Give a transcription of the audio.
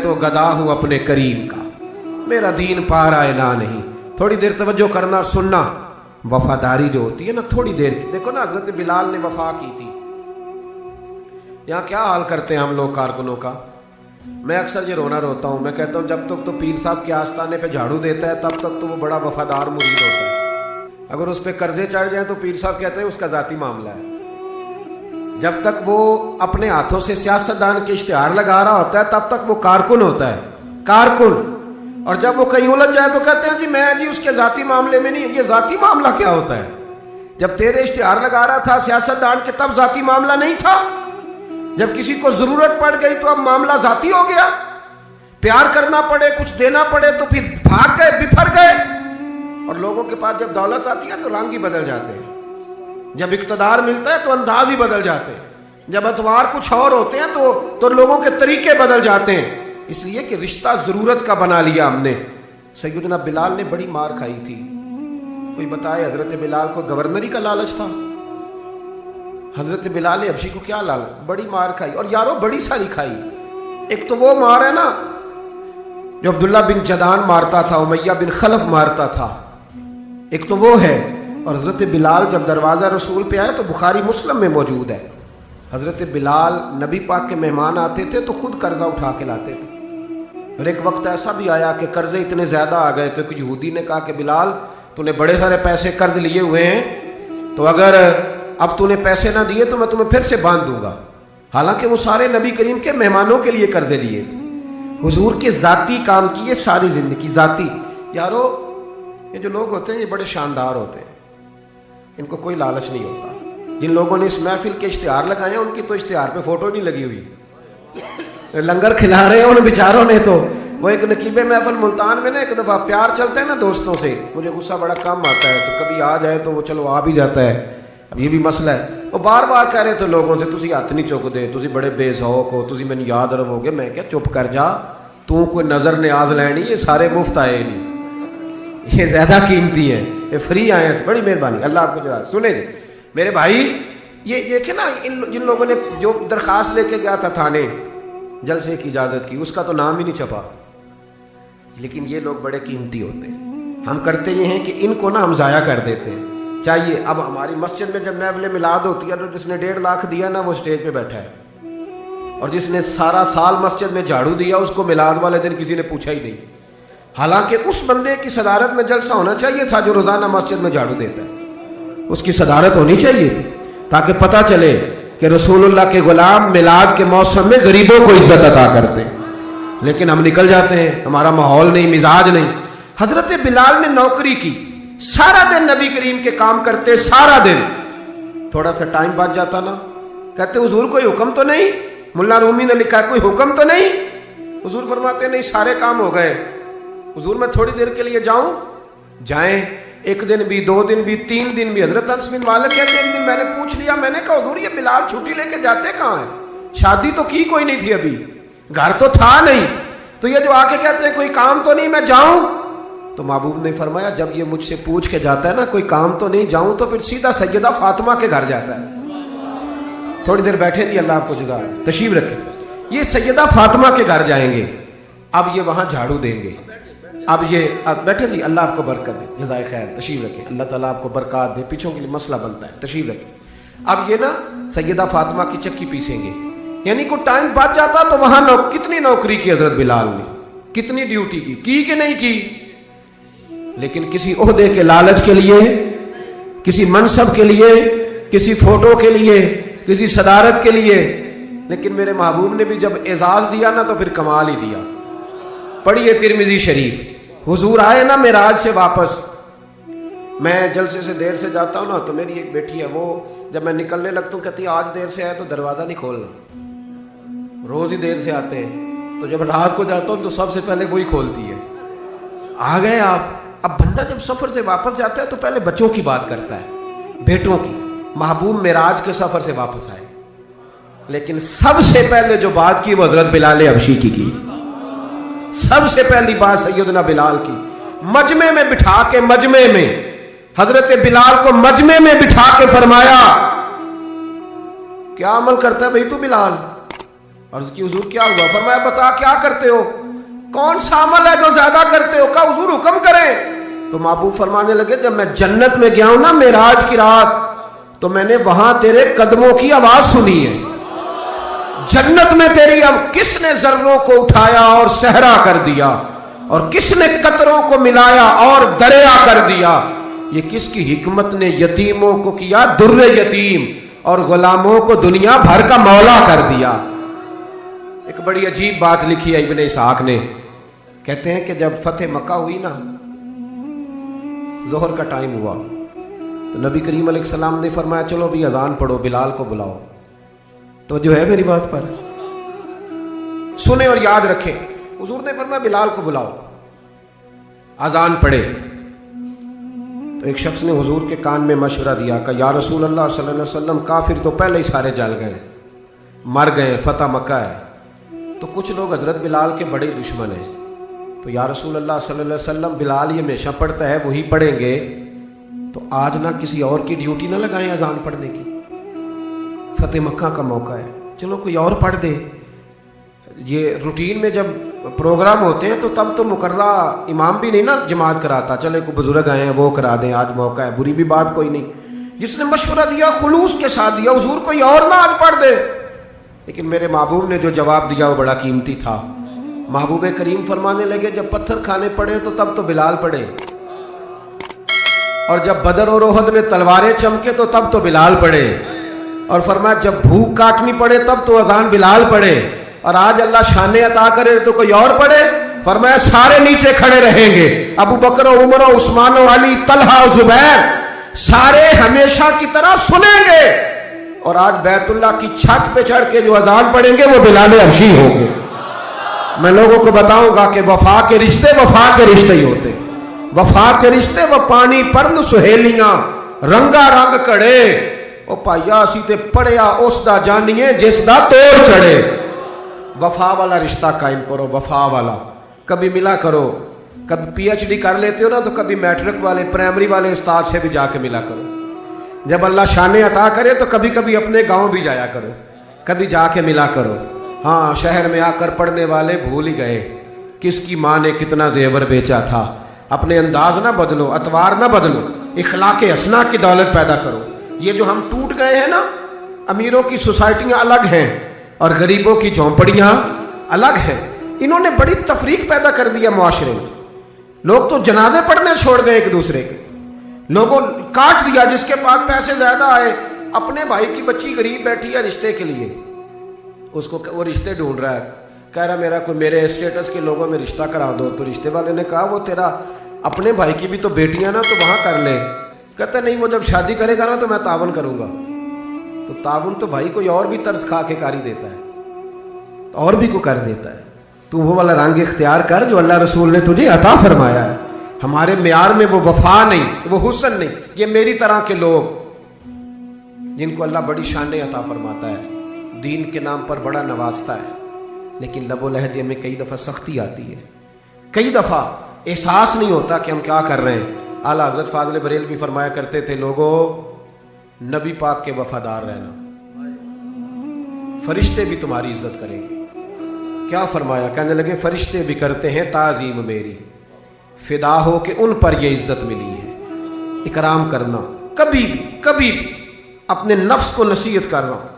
تو گدا ہوں اپنے کریم کا، میرا دین پا رہا ہے نہ نہیں. تھوڑی دیر توجہ کرنا، سننا. وفاداری جو ہوتی ہے نا تھوڑی دیر کی، دیکھو نا حضرت بلال نے وفا کی تھی. یہاں کیا حال کرتے ہیں ہم لوگ کارکنوں کا. میں اکثر یہ روتا ہوں. میں کہتا ہوں جب تک تو پیر صاحب کے آستانے پہ جھاڑو دیتا ہے تب تک تو وہ بڑا وفادار مرید ہوتا ہے. اگر اس پہ قرضے چڑھ جائیں تو پیر صاحب کہتے ہیں اس کا ذاتی معاملہ ہے. جب تک وہ اپنے ہاتھوں سے سیاستدان کے اشتہار لگا رہا ہوتا ہے تب تک وہ کارکن ہوتا ہے، کارکن. اور جب وہ کہیں الجھ جائے تو کہتے ہیں جی میں اس کے ذاتی معاملے میں نہیں. یہ ذاتی معاملہ کیا ہوتا ہے؟ جب تیرے اشتہار لگا رہا تھا سیاستدان کے تب ذاتی معاملہ نہیں تھا. جب کسی کو ضرورت پڑ گئی تو اب معاملہ ذاتی ہو گیا. پیار کرنا پڑے، کچھ دینا پڑے تو پھر بھاگ گئے، بفر گئے. اور لوگوں کے پاس جب دولت آتی ہے تو رنگ ہی بدل جاتے ہیں. جب اقتدار ملتا ہے تو انداز ہی بدل جاتے ہیں. جب اتوار کچھ اور ہوتے ہیں تو لوگوں کے طریقے بدل جاتے ہیں. اس لیے کہ رشتہ ضرورت کا بنا لیا ہم نے. سیدنا بلال نے بڑی مار کھائی تھی. کوئی بتائے حضرت بلال کو گورنری کا لالچ تھا؟ حضرت بلال حبشی کو کیا لالچ؟ بڑی مار کھائی. اور یارو بڑی ساری کھائی. ایک تو وہ مار ہے نا جو عبداللہ بن جدان مارتا تھا، امیہ بن خلف مارتا تھا، ایک تو وہ ہے. اور حضرت بلال جب دروازہ رسول پہ آئے تو بخاری مسلم میں موجود ہے، حضرت بلال نبی پاک کے مہمان آتے تھے تو خود قرضہ اٹھا کے لاتے تھے. اور ایک وقت ایسا بھی آیا کہ قرضے اتنے زیادہ آ گئے تھے کہ یہودی نے کہا کہ بلال تو نے بڑے سارے پیسے قرض لیے ہوئے ہیں، تو اگر اب تو نے پیسے نہ دیے تو میں تمہیں پھر سے باندھ دوں گا. حالانکہ وہ سارے نبی کریم کے مہمانوں کے لیے قرضے لیے تھے. حضور کے ذاتی کام کیے ساری زندگی ذاتی. یارو یہ جو لوگ ہوتے ہیں یہ بڑے شاندار ہوتے ہیں، ان کو کوئی لالچ نہیں ہوتا. جن لوگوں نے اس محفل کے اشتہار لگائے ہیں ان کی تو اشتہار پہ فوٹو نہیں لگی ہوئی. لنگر کھلا رہے ہیں ان بیچاروں نے. تو وہ ایک نقیب محفل ملتان میں نا ایک دفعہ پیار چلتے ہیں نا دوستوں سے، مجھے غصہ بڑا کم آتا ہے تو کبھی آ جائے تو وہ چلو آ بھی جاتا ہے. اب یہ بھی مسئلہ ہے. وہ بار بار کہہ رہے تھے لوگوں سے تسی ہاتھ نہیں چک دے، تسی بڑے بے ذوق ہو، تسی مینوں یاد رہو گے. میں کیا چپ کر جا، تو کوئی نظر نیاز لینی، یہ سارے مفت آئے نہیں، یہ زیادہ قیمتی ہیں، یہ فری آئے ہیں. بڑی مہربانی، اللہ آپ کو جزا. سنیں جی میرے بھائی، یہ کہ نا جن لوگوں نے جو درخواست لے کے گیا تھا تھانے جلسے کی اجازت کی، اس کا تو نام ہی نہیں چھپا. لیکن یہ لوگ بڑے قیمتی ہوتے ہیں. ہم کرتے یہ ہیں کہ ان کو نا ہم ضائع کر دیتے ہیں. چاہیے اب ہماری مسجد میں جب محفل میلاد ہوتی ہے تو جس نے 1.5 لاکھ دیا نا وہ اسٹیج پہ بیٹھا ہے، اور جس نے سارا سال مسجد میں جھاڑو دیا اس کو میلاد والے دن کسی نے پوچھا ہی نہیں. حالانکہ اس بندے کی صدارت میں جلسہ ہونا چاہیے تھا جو روزانہ مسجد میں جھاڑو دیتا ہے. اس کی صدارت ہونی چاہیے تھی تاکہ پتہ چلے کہ رسول اللہ کے غلام میلاد کے موسم میں غریبوں کو عزت عطا کرتے ہیں. لیکن ہم نکل جاتے ہیں، ہمارا ماحول نہیں، مزاج نہیں. حضرت بلال نے نوکری کی، سارا دن نبی کریم کے کام کرتے، سارا دن. تھوڑا سا ٹائم بچ جاتا نا، کہتے حضور کوئی حکم تو نہیں؟ ملا رومی نے لکھا کوئی حکم تو نہیں؟ حضور فرماتے نہیں، سارے کام ہو گئے. حضور میں تھوڑی دیر کے لیے جاؤں؟ جائیں. 1 دن بھی، 2 دن بھی، 3 دن بھی. حضرت انس بن مالک کہتے ہیں ایک دن میں نے پوچھ لیا، میں نے کہا حضور یہ بلال چھٹی لے کے جاتے کہاں ہیں؟ شادی تو کی کوئی نہیں تھی، ابھی گھر تو تھا نہیں، تو یہ جو آ کے کہتے ہیں کوئی کام تو نہیں میں جاؤں؟ تو محبوب نے فرمایا جب یہ مجھ سے پوچھ کے جاتا ہے نا کوئی کام تو نہیں جاؤں، تو پھر سیدھا سیدہ فاطمہ کے گھر جاتا ہے. تھوڑی دیر بیٹھے نہیں، اللہ آپ کو جزا تشریف رکھے. یہ سیدہ فاطمہ کے گھر جائیں گے، اب یہ وہاں جھاڑو دیں گے. اب بیٹھے نہیں، اللہ آپ کو برکت دے، جزائے خیر. تشریف رکھے، اللہ تعالیٰ آپ کو برکات دے. پیچھوں کے لیے مسئلہ بنتا ہے، تشریف رکھے. اب یہ نا سیدہ فاطمہ کی چکی پیسیں گے. یعنی کوئی ٹائم بچ جاتا تو وہاں کتنی نوکری کی حضرت بلال نے، کتنی ڈیوٹی کی کہ نہیں کی. لیکن کسی عہدے کے لالچ کے لیے، کسی منصب کے لیے، کسی فوٹو کے لیے، کسی صدارت کے لیے. لیکن میرے محبوب نے بھی جب اعزاز دیا نا تو پھر کمال ہی دیا. پڑھیے ترمذی شریف. حضور آئے نا معراج سے واپس. میں جلسے سے دیر سے جاتا ہوں نا تو میری ایک بیٹی ہے، وہ جب میں نکلنے لگتا ہوں کہتی ہے آج دیر سے آئے تو دروازہ نہیں کھولنا. روز ہی دیر سے آتے ہیں، تو جب رات کو جاتا ہوں تو سب سے پہلے وہی کھولتی ہے. آ گئے آپ. اب بندہ جب سفر سے واپس جاتا ہے تو پہلے بچوں کی بات کرتا ہے، بیٹوں کی. محبوب معراج کے سفر سے واپس آئے، لیکن سب سے پہلے جو بات کی وہ حضرت بلال حبشی کی. سب سے پہلی بات سیدنا بلال کی. مجمع میں بٹھا کے، مجمع میں حضرت بلال کو مجمع میں بٹھا کے فرمایا کیا عمل کرتا ہے بھائی تو بلال؟ عرض کی حضور کیا ہوا؟ فرمایا بتا کیا کرتے ہو، کون سا عمل ہے جو زیادہ کرتے ہو؟ کہا حضور حکم کریں۔ تو محبوب فرمانے لگے جب میں جنت میں گیا ہوں نا معراج کی رات، تو میں نے وہاں تیرے قدموں کی آواز سنی ہے۔ جنت میں تیری اب کس نے ذروں کو اٹھایا اور صحرا کر دیا، اور کس نے قطروں کو ملایا اور دریا کر دیا، یہ کس کی حکمت نے یتیموں کو کیا در یتیم اور غلاموں کو دنیا بھر کا مولا کر دیا۔ ایک بڑی عجیب بات لکھی ہے ابن اسحاق نے، کہتے ہیں کہ جب فتح مکہ ہوئی نا، ظہر کا ٹائم ہوا تو نبی کریم علیہ السلام نے فرمایا چلو بھی اذان پڑھو، بلال کو بلاؤ۔ تو جو ہے میری بات پر سنیں اور یاد رکھیں، حضور نے فرمایا بلال کو بلاؤ، اذان پڑھے۔ تو ایک شخص نے حضور کے کان میں مشورہ دیا کہ یا رسول اللہ صلی اللہ علیہ وسلم کافر تو پہلے ہی سارے جل گئے، مر گئے، فتح مکہ ہے، تو کچھ لوگ حضرت بلال کے بڑے دشمن ہیں، تو یا رسول اللہ صلی اللہ علیہ وسلم بلال یہ ہمیشہ پڑھتا ہے وہی پڑھیں گے، تو آج نہ کسی اور کی ڈیوٹی نہ لگائیں اذان پڑھنے کی، فتح مکہ کا موقع ہے، چلو کوئی اور پڑھ دے۔ یہ روٹین میں جب پروگرام ہوتے ہیں تو تب تو مقررہ امام بھی نہیں نا جماعت کراتا، چلے کوئی بزرگ آئے ہیں وہ کرا دیں، آج موقع ہے، بری بھی بات کوئی نہیں۔ جس نے مشورہ دیا خلوص کے ساتھ دیا، حضور کوئی اور نہ آج پڑھ دے، لیکن میرے محبوب نے جو جواب دیا وہ بڑا قیمتی تھا۔ محبوب کریم فرمانے لگے جب پتھر کھانے پڑے تو تب تو بلال پڑھے، اور جب بدر اور احد میں تلواریں چمکے تو تب تو بلال پڑھے، اور فرمایا جب بھوک کاٹنی پڑے تب تو اذان بلال پڑھے، اور آج اللہ شانے عطا کرے تو کوئی اور پڑھے۔ فرمایا سارے نیچے کھڑے رہیں گے، ابو بکر و عمر و عثمان و علی، طلحہ و زبیر، سارے ہمیشہ کی طرح سنیں گے، اور آج بیت اللہ کی چھت پہ چڑھ کے جو اذان پڑھیں گے وہ بلال حبشی ہوں گے۔ میں لوگوں کو بتاؤں گا کہ وفا کے رشتے وفا کے رشتے ہی ہوتے، وفا کے رشتے وہ پانی پرن سہیلیاں رنگا رنگ کڑے، او پائیا اسی تے پڑھیا اس دا جانیے جس دا توڑ چڑھے۔ وفا والا رشتہ قائم کرو، وفا والا، کبھی ملا کرو، کبھی پی ایچ ڈی کر لیتے ہو نا تو کبھی میٹرک والے پرائمری والے استاد سے بھی جا کے ملا کرو، جب اللہ شانے عطا کرے تو کبھی کبھی اپنے گاؤں بھی جایا کرو، کبھی جا کے ملا کرو۔ ہاں شہر میں آ کر پڑھنے والے بھول ہی گئے کس کی ماں نے کتنا زیور بیچا تھا۔ اپنے انداز نہ بدلو، اطوار نہ بدلو، اخلاق حسنہ کی دولت پیدا کرو۔ یہ جو ہم ٹوٹ گئے ہیں نا، امیروں کی سوسائٹیاں الگ ہیں اور غریبوں کی جھونپڑیاں الگ ہیں، انہوں نے بڑی تفریق پیدا کر دیا معاشرے میں۔ لوگ تو جنازے پڑھنے چھوڑ گئے ایک دوسرے کے، لوگوں کاٹ دیا، جس کے پاس پیسے زیادہ آئے، اپنے بھائی کی بچی غریب بیٹھی ہے رشتے کے لیے، اس کو وہ رشتے ڈھونڈ رہا ہے، کہہ رہا میرا کوئی میرے اسٹیٹس کے لوگوں میں رشتہ کرا دو، تو رشتے والے نے کہا وہ تیرا اپنے بھائی کی بھی تو بیٹیاں نا، تو وہاں کر لے۔ کہتا نہیں وہ جب شادی کرے گا نا تو میں تعاون کروں گا۔ تو تعاون تو بھائی کوئی اور بھی طرز کھا کے کاری دیتا ہے، تو اور بھی کو کر دیتا ہے۔ تو وہ والا رنگ اختیار کر جو اللہ رسول نے تجھے عطا فرمایا ہے۔ ہمارے معیار میں وہ وفا نہیں، وہ حسن نہیں، یہ میری طرح کے لوگ جن کو اللہ بڑی شانیں عطا فرماتا ہے، دین کے نام پر بڑا نوازتا ہے، لیکن لب و لہجے میں کئی دفعہ سختی آتی ہے، کئی دفعہ احساس نہیں ہوتا کہ ہم کیا کر رہے ہیں۔ اعلیٰ حضرت فاضل بریلوی فرمایا کرتے تھے لوگوں نبی پاک کے وفادار رہنا، فرشتے بھی تمہاری عزت کریں گے۔ کیا فرمایا؟ کہنے لگے فرشتے بھی کرتے ہیں تعظیم میری، فدا ہو کہ ان پر یہ عزت ملی ہے۔ اکرام کرنا، کبھی بھی اپنے نفس کو نصیحت کر رہا ہوں،